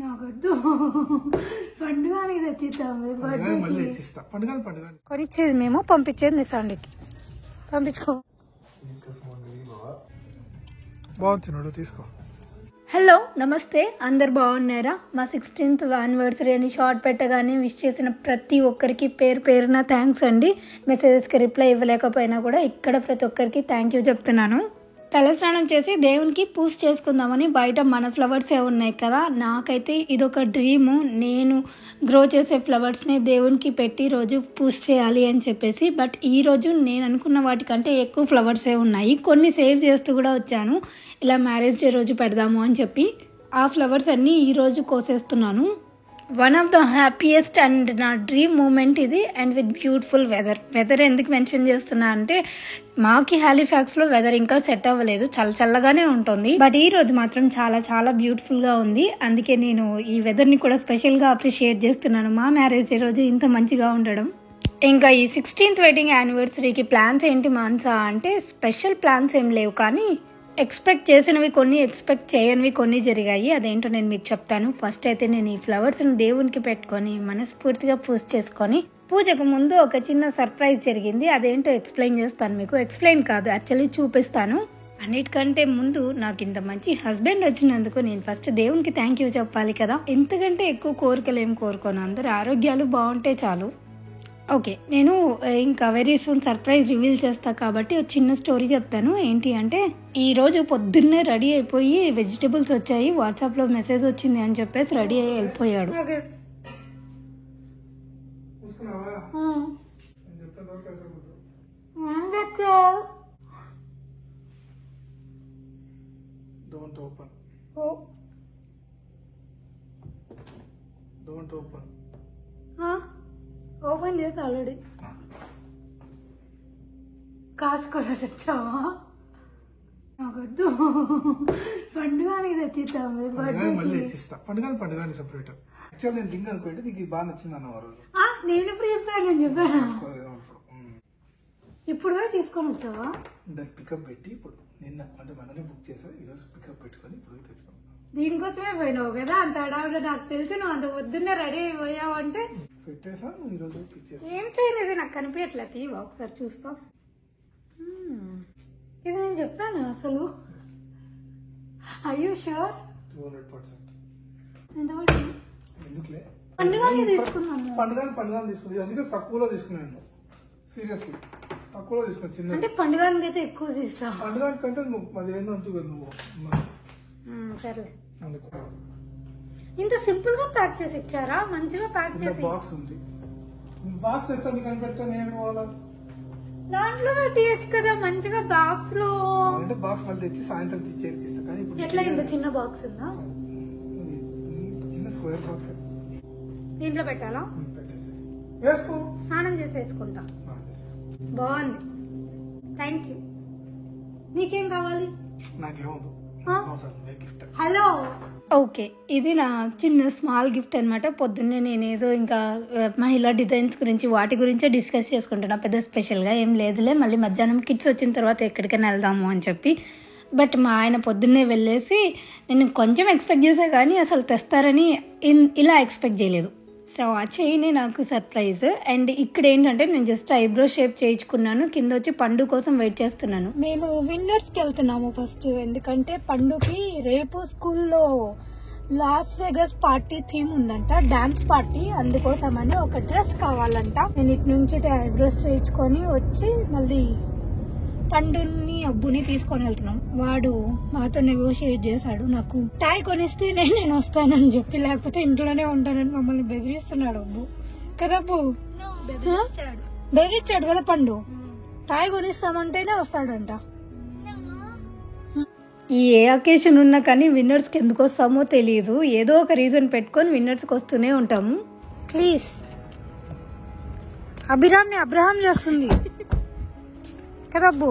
నాకొద్దు, పండుగకి తెచ్చిస్తాము. కొనిచ్చేది మేము, పంపించేది నిశాండికి. పంపించుకో. బాగుంది, తీసుకో. హలో, నమస్తే, అందరు బాగున్నారా? మా 16th యానివర్సరీ అని షార్ట్ పెట్టగానే విష్ చేసిన ప్రతి ఒక్కరికి పేరు పేరున థ్యాంక్స్ అండి. మెసేజెస్కి రిప్లై ఇవ్వలేకపోయినా కూడా ఇక్కడ ప్రతి ఒక్కరికి థ్యాంక్ యూ చెప్తున్నాను. తలస్నానం చేసి దేవునికి పూజ చేసుకుందామని బయట మన ఫ్లవర్సే ఉన్నాయి కదా, నాకైతే ఇదొక డ్రీము. నేను గ్రో చేసే ఫ్లవర్స్ని దేవునికి పెట్టి రోజు పూజ చేయాలి అని చెప్పేసి. బట్ ఈరోజు నేను అనుకున్న వాటికంటే ఎక్కువ ఫ్లవర్సే ఉన్నాయి. కొన్ని సేవ్ చేస్తూ కూడా వచ్చాను, ఇలా మ్యారేజ్ డే రోజు పెడదాము అని చెప్పి. ఆ ఫ్లవర్స్ అన్నీ ఈరోజు కోసేస్తున్నాను. One of the happiest and నా డ్రీమ్ మూమెంట్ ఇది. అండ్ విత్ బ్యూటిఫుల్ వెదర్ ఎందుకు మెన్షన్ చేస్తున్నా అంటే, మాకి హాలిఫాక్స్లో వెదర్ ఇంకా సెట్ అవ్వలేదు, చల్లగానే ఉంటుంది. బట్ ఈ రోజు మాత్రం చాలా చాలా బ్యూటిఫుల్గా ఉంది. అందుకే నేను ఈ వెదర్ని కూడా స్పెషల్గా అప్రిషియేట్ చేస్తున్నాను, మా మ్యారేజ్ డే రోజు ఇంత మంచిగా ఉండడం. ఇంకా ఈ 16th వెడ్డింగ్ యానివర్సరీకి ప్లాన్స్ ఏంటి మాన్సా అంటే, స్పెషల్ ప్లాన్స్ ఏం లేవు, కానీ ఎక్స్పెక్ట్ చేసినవి కొన్ని, ఎక్స్పెక్ట్ చేయనివి కొన్ని జరిగాయి. అదేంటో నేను మీకు చెప్తాను. ఫస్ట్ అయితే నేను ఈ ఫ్లవర్స్ని దేవునికి పెట్టుకొని మనస్ఫూర్తిగా పూజ చేసుకొని, పూజకు ముందు ఒక చిన్న సర్ప్రైజ్ జరిగింది. అదేంటో ఎక్స్ప్లెయిన్ చేస్తాను మీకు. ఎక్స్ప్లెయిన్ కాదు, యాక్చువల్లీ చూపిస్తాను. అన్నిటికంటే ముందు నాకు ఇంత మంచి హస్బెండ్ వచ్చినందుకు నేను ఫస్ట్ దేవునికి థ్యాంక్ యూ చెప్పాలి కదా. ఇంతకంటే ఎక్కువ కోరికలు ఏం కోరుకోను, అందరు ఆరోగ్యాలు బాగుంటే చాలు. ఓకే, నేను ఇంకా వెరీ సూన్ సర్ప్రైజ్ రివీల్ చేస్తా కాబట్టి ఒక చిన్న స్టోరీ చెప్తాను. ఏంటి అంటే, ఈరోజు పొద్దున్నే రెడీ అయిపోయి వెజిటేబుల్స్ వచ్చాయి, వాట్సాప్లో మెసేజ్ వచ్చింది అని చెప్పేసి రెడీ అయ్యి వెళ్ళిపోయాడు. ఓపెన్ చేసి ఆల్రెడీ కాసుకోలే తెచ్చావా? నాకొద్దు, పండుగకి తెచ్చిస్తాము. పండుగ సెపరేట్. యాక్చువల్ నేను రింగ్ అనుకుంటే నీకు బాగా నచ్చింది అన్న రోజు. నేను ఇప్పుడు చెప్పాను. ఇప్పుడు తీసుకొని వచ్చావా? పికప్ పెట్టి ఇప్పుడు నిన్న అంటే మననే బుక్ చేసా, ఈరోజు పికప్ పెట్టుకొని ఇప్పుడు తెచ్చుకున్నాను. దీనికోసమే పోయినావు కదా అంత హడావిడ. నాకు తెలుసు నువ్వు అంత పొద్దున్నే రెడీ అయిపోయావు అంటే. ఏం చేయలేదు, నాకు కనిపించట్లే. తీవా ఒకసారి చూస్తా. ఇది నేను చెప్పాను అసలు. Are you sure? 200%. పండుగ తీసుకున్నాము. పండుగ తీసుకుంది, అందుకే తక్కువలో తీసుకున్నాను. సీరియస్లీ తక్కువలో తీసుకున్నాను. చిన్న అంటే పండుగ అయితే ఎక్కువ తీస్తా. పండుగ కంటే నువ్వు అది ఏందో అంటూ కదా నువ్వు. సరే, ఇంత సింపుల్ గా ప్యాక్ చేసి ఇచ్చారా? మంచిగా ప్యాక్ చేసి. బాక్స్ ఉంది, బాక్స్ తెచ్చాను కనిపెడతా నేను పోవాలా, దాంట్లో పెట్టియచ్చు కదా మంచిగా. బాక్స్ లో అంటే బాక్స్ మళ్ళీ తెచ్చి సాయంత్రం తెచ్చేస్తా. కానీ ఇప్పుడు ఎట్లా ఇంత చిన్న బాక్స్ ఉందా? చిన్న స్క్వేర్ బాక్స్ దీంట్లో పెట్టాలా? పెట్టేసి వేసుకో, స్నానం చేసి వేసుకుంటా. బాగుంది, థ్యాంక్ యూ. నీకేం కావాలి? నాకేమవుతుంది. హలో, ఓకే, ఇది నా చిన్న స్మాల్ గిఫ్ట్ అనమాట. పొద్దున్నే నేనేదో ఇంకా మహిళా డిజైన్స్ గురించి వాటి గురించే డిస్కస్ చేసుకుంటున్నా. పెద్ద స్పెషల్గా ఏం లేదులే, మళ్ళీ మధ్యాహ్నం కిడ్స్ వచ్చిన తర్వాత ఎక్కడికైనా వెళ్దాము అని చెప్పి. బట్ మా ఆయన పొద్దున్నే వెళ్ళేసి, నేను కొంచెం ఎక్స్పెక్ట్ చేసా కానీ అసలు తెస్తారని ఇలా ఎక్స్పెక్ట్ చేయలేదు. సో ఆ చైనే నాకు సర్ప్రైజ్. అండ్ ఇక్కడ ఏంటంటే, నేను జస్ట్ ఐబ్రో షేప్ చేయించుకున్నాను, కింద వచ్చి పండు కోసం వెయిట్ చేస్తున్నాను. మేము విన్నర్స్కి వెళ్తున్నాము ఫస్ట్, ఎందుకంటే పండుకి రేపు స్కూల్లో లాస్ వెగస్ పార్టీ థీమ్ ఉందంట, డాన్స్ పార్టీ. అందుకోసమని ఒక డ్రెస్ కావాలంట. నేను ఇటు నుంచి ఐబ్రోస్ చేయించుకొని వచ్చి మళ్ళీ పండుని అబ్బుని తీసుకొని వెళ్తున్నాం. వాడు మాతో నెగోషియేట్ చేశాడు, నాకు టాయ్ కొనిస్తే నేను వస్తానని చెప్పి, లేకపోతే ఇంట్లోనే ఉంటానని మమ్మల్ని బెదిరిస్తున్నాడు అబ్బు. కదా అబ్బు? బెదిరించాడు కదా పండు. టాయ్ కొనిస్తామంటేనే వస్తాడంట. ఏ అకేషన్ ఉన్నా కానీ విన్నర్స్కి ఎందుకు వస్తామో తెలియదు, ఏదో ఒక రీజన్ పెట్టుకొని విన్నర్స్కి వస్తూనే ఉంటాము. ప్లీజ్, అభిరామ్ని అబ్రహాం చేస్తుంది కదా అబ్బు.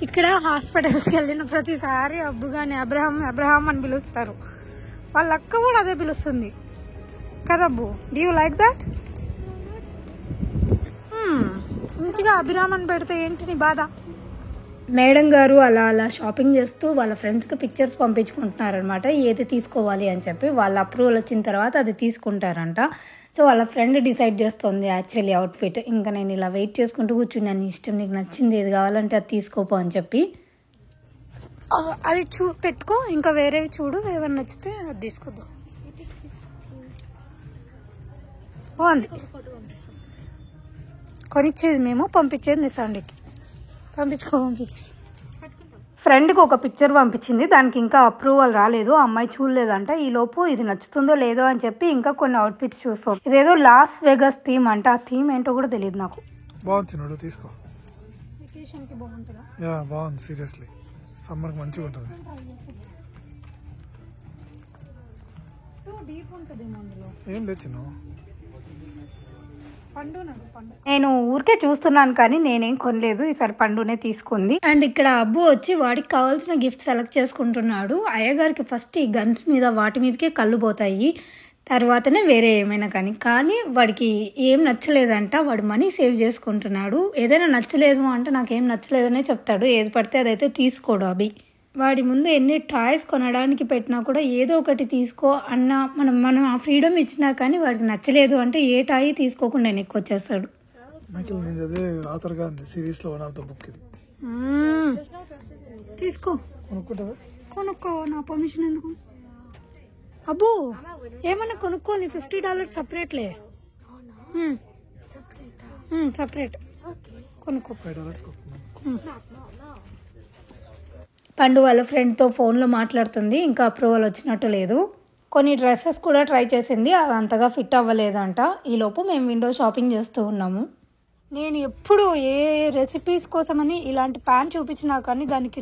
ఇక్కడ హాస్పిటల్స్కి వెళ్ళిన ప్రతిసారి అబ్బు గాని అబ్రహాం అని పిలుస్తారు. వాళ్ళ అక్క కూడా అదే పిలుస్తుంది కదా Abbu. Do you like that? మంచిగా అభిరామ్ అని పెడితే ఏంటి నీ బాధ? మేడం గారు అలా అలా షాపింగ్ చేస్తూ వాళ్ళ ఫ్రెండ్స్కి పిక్చర్స్ పంపించుకుంటున్నారనమాట, ఏది తీసుకోవాలి అని చెప్పి. వాళ్ళ అప్రూవల్ వచ్చిన తర్వాత అది తీసుకుంటారంట. సో వాళ్ళ ఫ్రెండ్ డిసైడ్ చేస్తుంది యాక్చువల్లీ అవుట్ఫిట్. ఇంకా నేను ఇలా వెయిట్ చేసుకుంటూ కూర్చున్నాను, ఇష్టం నీకు నచ్చింది ఏది కావాలంటే అది తీసుకోపో అని చెప్పి. అది పెట్టుకో, ఇంకా వేరేవి చూడు, ఏమైనా నచ్చితే అది తీసుకుందాం. బాగుంది, కొనిచ్చేది మేము, పంపించేది నిశాండికి. పంపించు. ఫ్రెండ్కి ఒక పిక్చర్ పంపించింది, దానికి ఇంకా అప్రూవల్ రాలేదు, ఆ అమ్మాయి చూడలేదంట. ఈ లోపు ఇది నచ్చుతుందో లేదో అని చెప్పి ఇంకా కొన్ని అవుట్ఫిట్స్ చూస్తాం. ఇదేదో లాస్ వెగస్ థీమ్ అంట, ఆ థీమ్ ఏంటో కూడా తెలియదు నాకు. బాగుంది, తీసుకో. వెకేషన్కి బాగుంటుందా? యా బాగుంది, సీరియస్లీ సమ్మర్కి మంచిగా ఉంటుంది. ఏం తెచ్చినావు? నేను ఊరికే చూస్తున్నాను కానీ నేనేం కొనలేదు, ఈసారి పండునే తీసుకుంది. అండ్ ఇక్కడ అబ్బు వచ్చి వాడికి కావాల్సిన గిఫ్ట్ సెలెక్ట్ చేసుకుంటున్నాడు. అయ్యగారికి ఫస్ట్ ఈ గన్స్ మీద వాటి మీదకే కళ్ళు పోతాయి, తర్వాతనే వేరే ఏమైనా కానీ వాడికి ఏం నచ్చలేదంట. వాడు మనీ సేవ్ చేసుకుంటున్నాడు. ఏదైనా నచ్చలేదు అంటే నాకేం నచ్చలేదనే చెప్తాడు, ఏది పడితే అదైతే తీసుకోడు అభి. వాడి ముందు ఎన్ని టాయ్స్ కొనడానికి పెట్టినా కూడా ఏదో ఒకటి తీసుకో అన్న మనం ఆ ఫ్రీడమ్ ఇచ్చినా కానీ వాడికి నచ్చలేదు అంటే ఏ టాయ్ తీసుకోకుండా నెక్కొచ్చేస్తాడు. తీసుకో, కొనుక్కో, నా పర్మిషన్ ఎందుకు? అబ్బో ఏమన్నా కొనుక్కోని $50 సపరేట్లే, సపరేట్ కొనుక్కో. పండు వాళ్ళ ఫ్రెండ్తో ఫోన్లో మాట్లాడుతుంది, ఇంకా అప్రూవల్ వచ్చినట్టు లేదు. కొన్ని డ్రెస్సెస్ కూడా ట్రై చేసింది, అవి అంతగా ఫిట్ అవ్వలేదంట. ఈలోపు మేము విండో షాపింగ్ చేస్తూ ఉన్నాము. నేను ఎప్పుడు ఏ రెసిపీస్ కోసమని ఇలాంటి ప్యాన్ చూపించినా కానీ దానికి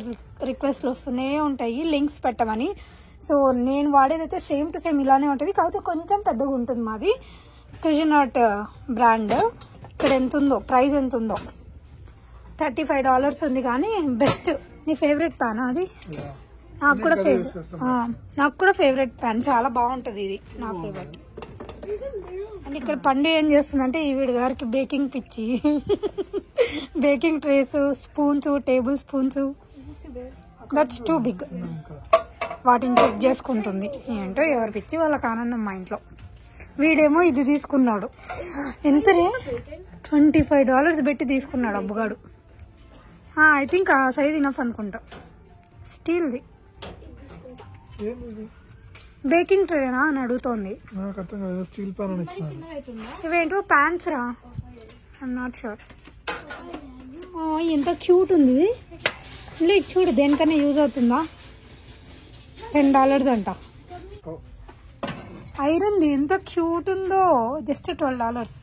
రిక్వెస్ట్లు వస్తూనే ఉంటాయి, లింక్స్ పెట్టమని. సో నేను వాడేదైతే సేమ్ టు సేమ్ ఇలానే ఉంటుంది, కాకపోతే కొంచెం పెద్దగా ఉంటుంది. మాది కుజినాట్ బ్రాండ్. ఇక్కడ ఎంత ఉందో, ప్రైస్ ఎంత ఉందో, $35 ఉంది. కానీ బెస్ట్. నీ ఫేవరెట్ ప్యాన్ అది? నాకు కూడా ఫేవరెట్ ప్యాన్, చాలా బాగుంటుంది ఇది, నా ఫేవరెట్. అండ్ ఇక్కడ పండు ఏం చేస్తుందంటే ఈవిడ గారికి బేకింగ్ పిచ్చి. Baking trays, spoons, table spoons, that's too big, వాటిని చెక్ చేసుకుంటుంది. ఏంటో ఎవరి పిచ్చి వాళ్ళకి ఆనందం మా ఇంట్లో. వీడేమో ఇది తీసుకున్నాడు, ఎంతనే $25 పెట్టి తీసుకున్నాడు అబ్బుగాడు. ఐ థింక్ ఆ సైజ్ ఇనఫ్ అనుకుంటా. స్టీల్ది బేకింగ్ ట్రేనా అని అడుగుతోంది. ఇవేంటో ప్యాన్స్ రా, ఐఎమ్ నాట్ షూర్. ఎంత క్యూట్ ఉంది ఇది, చూడు దేనికన్నా యూజ్ అవుతుందా. $10 అంట. ఐరన్ది ఎంత క్యూట్ ఉందో, జస్ట్ $12.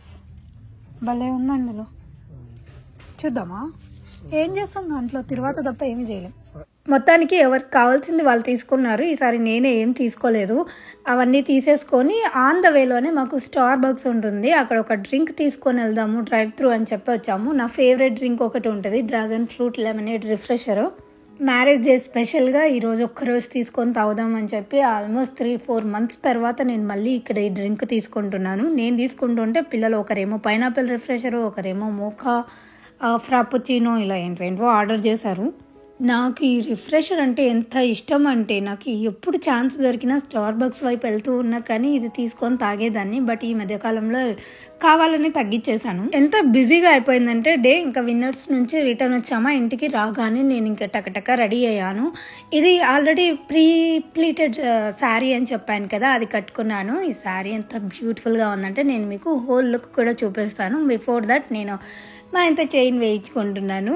భలే ఉందండి. అందులో చూద్దామా, ఏం చేస్తాం దాంట్లో, తర్వాత తప్ప ఏమీ చేయలేం. మొత్తానికి ఎవరికి కావాల్సింది వాళ్ళు తీసుకున్నారు. ఈసారి నేనే ఏం తీసుకోలేదు, అవన్నీ తీసేసుకొని ఆన్ ద వేలోనే మాకు స్టార్ బక్స్ ఉంటుంది, అక్కడ ఒక డ్రింక్ తీసుకొని వెళ్దాము డ్రైవ్ త్రూ అని చెప్పి వచ్చాము. నా ఫేవరెట్ డ్రింక్ ఒకటి ఉంటుంది, dragon fruit lemonade refresher. Marriage day స్పెషల్గా ఈరోజు ఒక్కరోజు తీసుకొని తాగుదామని చెప్పి ఆల్మోస్ట్ 3-4 months తర్వాత నేను మళ్ళీ ఇక్కడ ఈ డ్రింక్ తీసుకుంటున్నాను. నేను తీసుకుంటుంటే పిల్లలు ఒకరేమో పైనాపిల్ రిఫ్రెషరు, ఒకరేమో మోకా ఫ్రాపుచినో, ఇలా ఏంటో ఆర్డర్ చేశారు. నాకు ఈ రిఫ్రెషర్ అంటే ఎంత ఇష్టం అంటే, నాకు ఎప్పుడు ఛాన్స్ దొరికినా స్టార్ బక్స్ వైపు వెళ్తూ ఉన్నా కానీ ఇది తీసుకొని తాగేదాన్ని. బట్ ఈ మధ్యకాలంలో కావాలని తగ్గించేశాను. ఎంత బిజీగా అయిపోయిందంటే డే, ఇంకా విన్నర్స్ నుంచి రిటర్న్ వచ్చామా, ఇంటికి రాగానే నేను ఇంకా టకటక రెడీ అయ్యాను. ఇది ఆల్రెడీ ప్లీటెడ్ శారీ అని చెప్పాను కదా, అది కట్టుకున్నాను. ఈ శారీ ఎంత బ్యూటిఫుల్గా ఉందంటే నేను మీకు హోల్ లుక్ కూడా చూపిస్తాను. బిఫోర్ దట్ నేను మా ఇంత చైన్ వేయించుకుంటున్నాను.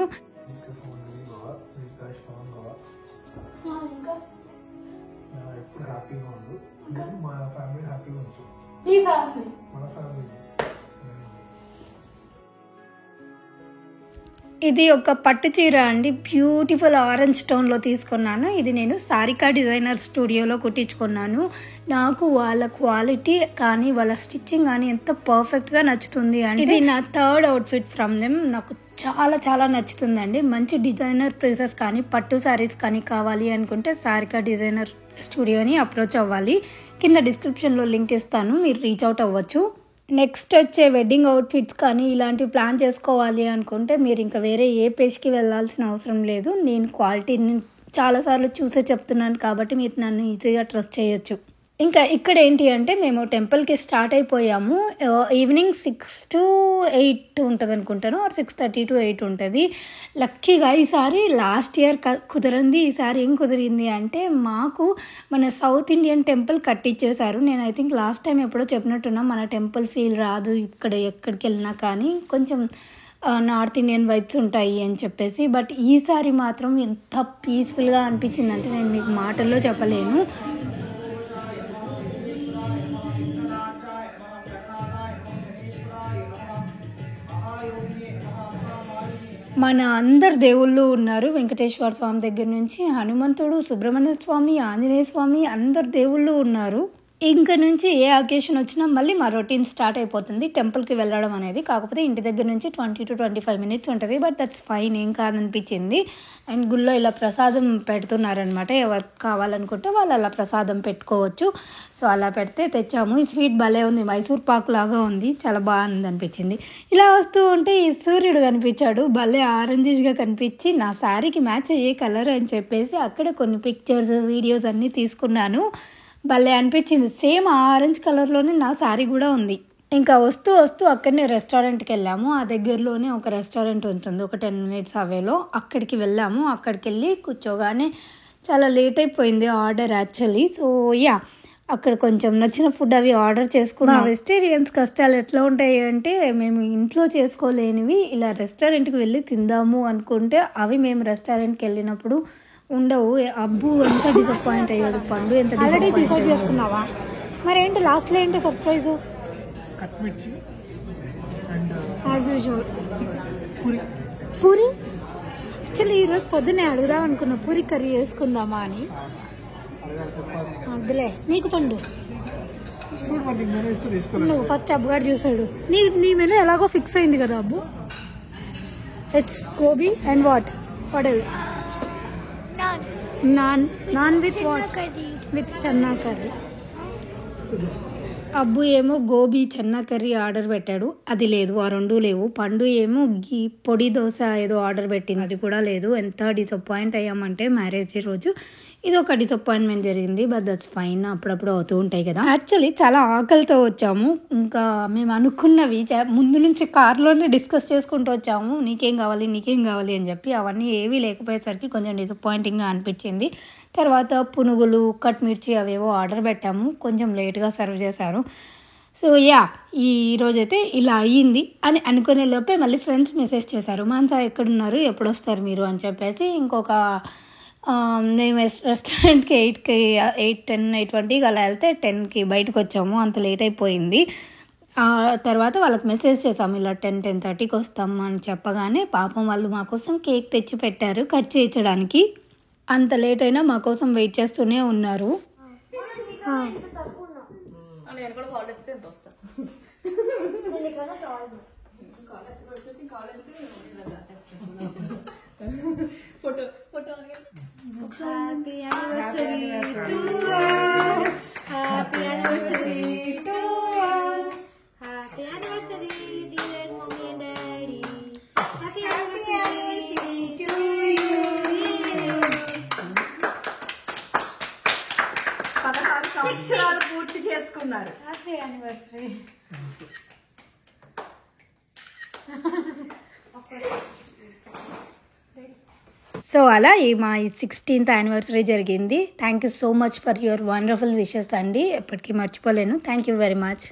ఇది ఒక పట్టు చీర అండి, బ్యూటిఫుల్ ఆరెంజ్ టోన్లో తీసుకున్నాను. ఇది నేను సారికా డిజైనర్ స్టూడియోలో కుట్టించుకున్నాను. నాకు వాళ్ళ క్వాలిటీ కానీ వాళ్ళ స్టిచ్చింగ్ కానీ ఎంత పర్ఫెక్ట్గా నచ్చుతుంది అంటే, ఇది నా 3rd అవుట్ఫిట్ ఫ్రమ్ దెమ్. నాకు చాలా చాలా నచ్చుతుందండి. మంచి డిజైనర్ పీసెస్ కానీ పట్టు శారీస్ కానీ కావాలి అనుకుంటే సారికా డిజైనర్ స్టూడియోని అప్రోచ్ అవ్వాలి. కింద డిస్క్రిప్షన్లో లింక్ ఇస్తాను, మీరు రీచ్ అవుట్ అవ్వచ్చు. నెక్స్ట్ వచ్చే వెడ్డింగ్ అవుట్ఫిట్స్ కానీ ఇలాంటివి ప్లాన్ చేసుకోవాలి అనుకుంటే మీరు ఇంకా వేరే ఏ పేజ్కి వెళ్ళాల్సిన అవసరం లేదు. నేను క్వాలిటీని చాలాసార్లు చూసే చెప్తున్నాను కాబట్టి మీరు నన్ను ఈజీగా ట్రస్ట్ చేయొచ్చు. ఇంకా ఇక్కడ ఏంటి అంటే మేము టెంపుల్కి స్టార్ట్ అయిపోయాము. ఈవినింగ్ 6 to 8 ఉంటుంది అనుకుంటాను, ఆర్ 6:30 to 8 ఉంటుంది. లక్కీగా ఈసారి లాస్ట్ ఇయర్ కుదరంది, ఈసారి ఏం కుదిరింది అంటే మాకు మన సౌత్ ఇండియన్ టెంపుల్ కట్టించేశారు. నేను ఐ థింక్ లాస్ట్ టైం ఎప్పుడో చెప్పినట్టున్నా మన టెంపుల్ ఫీల్ రాదు ఇక్కడ ఎక్కడికి వెళ్ళినా కానీ, కొంచెం నార్త్ ఇండియన్ వైబ్స్ ఉంటాయి అని చెప్పేసి. బట్ ఈసారి మాత్రం ఎంత పీస్ఫుల్గా అనిపించిందంటే నేను మీకు మాటల్లో చెప్పలేను. మన అందరు దేవుళ్ళు ఉన్నారు. వెంకటేశ్వర స్వామి దగ్గర నుంచి హనుమంతుడు, సుబ్రహ్మణ్య స్వామి, ఆంజనేయ స్వామి, అందరు దేవుళ్ళు ఉన్నారు. ఇంక నుంచి ఏ అకేషన్ వచ్చినా మళ్ళీ మా రొటీన్ స్టార్ట్ అయిపోతుంది టెంపుల్కి వెళ్ళడం అనేది. కాకపోతే ఇంటి దగ్గర నుంచి 20 to 25 minutes ఉంటుంది. బట్ దట్స్ ఫైన్, ఏం కాదనిపించింది. అండ్ గుళ్ళో ఇలా ప్రసాదం పెడుతున్నారనమాట. ఎవరికి కావాలనుకుంటే వాళ్ళు అలా ప్రసాదం పెట్టుకోవచ్చు. సో అలా పెడితే తెచ్చాము. ఈ స్వీట్ భలే ఉంది, మైసూర్ పాక్ లాగా ఉంది, చాలా బాగుంది అనిపించింది. ఇలా వస్తూ ఉంటే ఈ సూర్యుడు కనిపించాడు, భలే ఆరెంజిష్గా కనిపించి నా శారీకి మ్యాచ్ అయ్యే కలర్ అని చెప్పేసి అక్కడ కొన్ని పిక్చర్స్ వీడియోస్ అన్నీ తీసుకున్నాను. భలే అనిపించింది. సేమ్ ఆరెంజ్ కలర్లోనే నా శారీ కూడా ఉంది. ఇంకా వస్తూ వస్తూ అక్కడనే రెస్టారెంట్కి వెళ్ళాము. ఆ దగ్గరలోనే ఒక రెస్టారెంట్ ఉంటుంది, ఒక 10 minutes అవేలో. అక్కడికి వెళ్ళాము. అక్కడికి వెళ్ళి కూర్చోగానే చాలా లేట్ అయిపోయింది ఆర్డర్ యాక్చువల్లీ. సో యా, అక్కడ కొంచెం నచ్చిన ఫుడ్ అవి ఆర్డర్ చేసుకున్నాం. వెజిటేరియన్స్ కష్టాలు ఎట్లా ఉంటాయి అంటే, మేము ఇంట్లో చేసుకోలేనివి ఇలా రెస్టారెంట్కి వెళ్ళి తిందాము అనుకుంటే అవి మేము రెస్టారెంట్కి వెళ్ళినప్పుడు ఉండవు. అబ్బు ఎంత డిసప్పాయింట్ అయ్యాడు, పండు ఎంత డిసైడ్ చేసుకున్నావా? మరి ఏంటి లాస్ట్లో ఏంటి సర్ప్రైజ్? పూరి. యాక్చువల్లీ ఈరోజు పొద్దున్నే అడుగుదాం అనుకున్నా, పూరి కర్రీ వేసుకుందామా అని. వద్దులే, నీకు పండు, నువ్వు ఫస్ట్ అబ్బు గారు చూసాడు. నీ మెనూ ఎలాగో ఫిక్స్ అయింది కదా Abbu. It's gobi and what else? Naan with what? With chana curry. Abbu ఏమో గోబీ చెన్నా కర్రీ ఆర్డర్ పెట్టాడు, అది లేదు, ఆ రెండు లేవు. పండు ఏమో పొడి దోశ ఏదో ఆర్డర్ పెట్టింది, అది కూడా లేదు. ఎంత డిసప్పాయింట్ అయ్యామంటే మ్యారేజ్ రోజు ఇది ఒక డిసప్పాయింట్మెంట్ జరిగింది. బట్ దట్స్ ఫైన్, అప్పుడప్పుడు అవుతూ ఉంటాయి కదా. యాక్చువల్లీ చాలా ఆకలితో వచ్చాము. ఇంకా మేము అనుకున్నవి ముందు నుంచి కార్లోనే డిస్కస్ చేసుకుంటూ వచ్చాము, నీకేం కావాలి అని చెప్పి. అవన్నీ ఏవీ లేకపోయేసరికి కొంచెం డిసప్పాయింటింగ్గా అనిపించింది. తర్వాత పునుగులు, కట్ మిర్చి అవేవో ఆర్డర్ పెట్టాము, కొంచెం లేట్గా సర్వ్ చేశారు. సో యా, ఈ రోజైతే ఇలా అయ్యింది అని అనుకునే లోపే మళ్ళీ ఫ్రెండ్స్ మెసేజ్ చేశారు, మాన్సా ఎక్కడున్నారు, ఎప్పుడు వస్తారు మీరు అని చెప్పేసి. ఇంకొక మేము రెస్టారెంట్కి 8కి 8:10 8:20 అలా వెళ్తే 10కి బయటకు వచ్చాము, అంత లేట్ అయిపోయింది. తర్వాత వాళ్ళకి మెసేజ్ చేసాము, ఇలా 10-10:30కి వస్తాము అని చెప్పగానే పాపం వాళ్ళు మా కోసం కేక్ తెచ్చి పెట్టారు కట్ చేయించడానికి. అంత లేట్ అయినా మా కోసం వెయిట్ చేస్తూనే ఉన్నారు. Happy anniversary to us. Happy anniversary to us. Happy anniversary dear mommy and daddy. Happy anniversary to you. 16 సంవత్సరాలు పూర్తి చేసుకున్నారు. Happy anniversary. సో అలా మా 16th యానివర్సరీ జరిగింది. Thank you so much for your wonderful wishes అండి, ఎప్పటికీ మర్చిపోలేను. Thank you very much.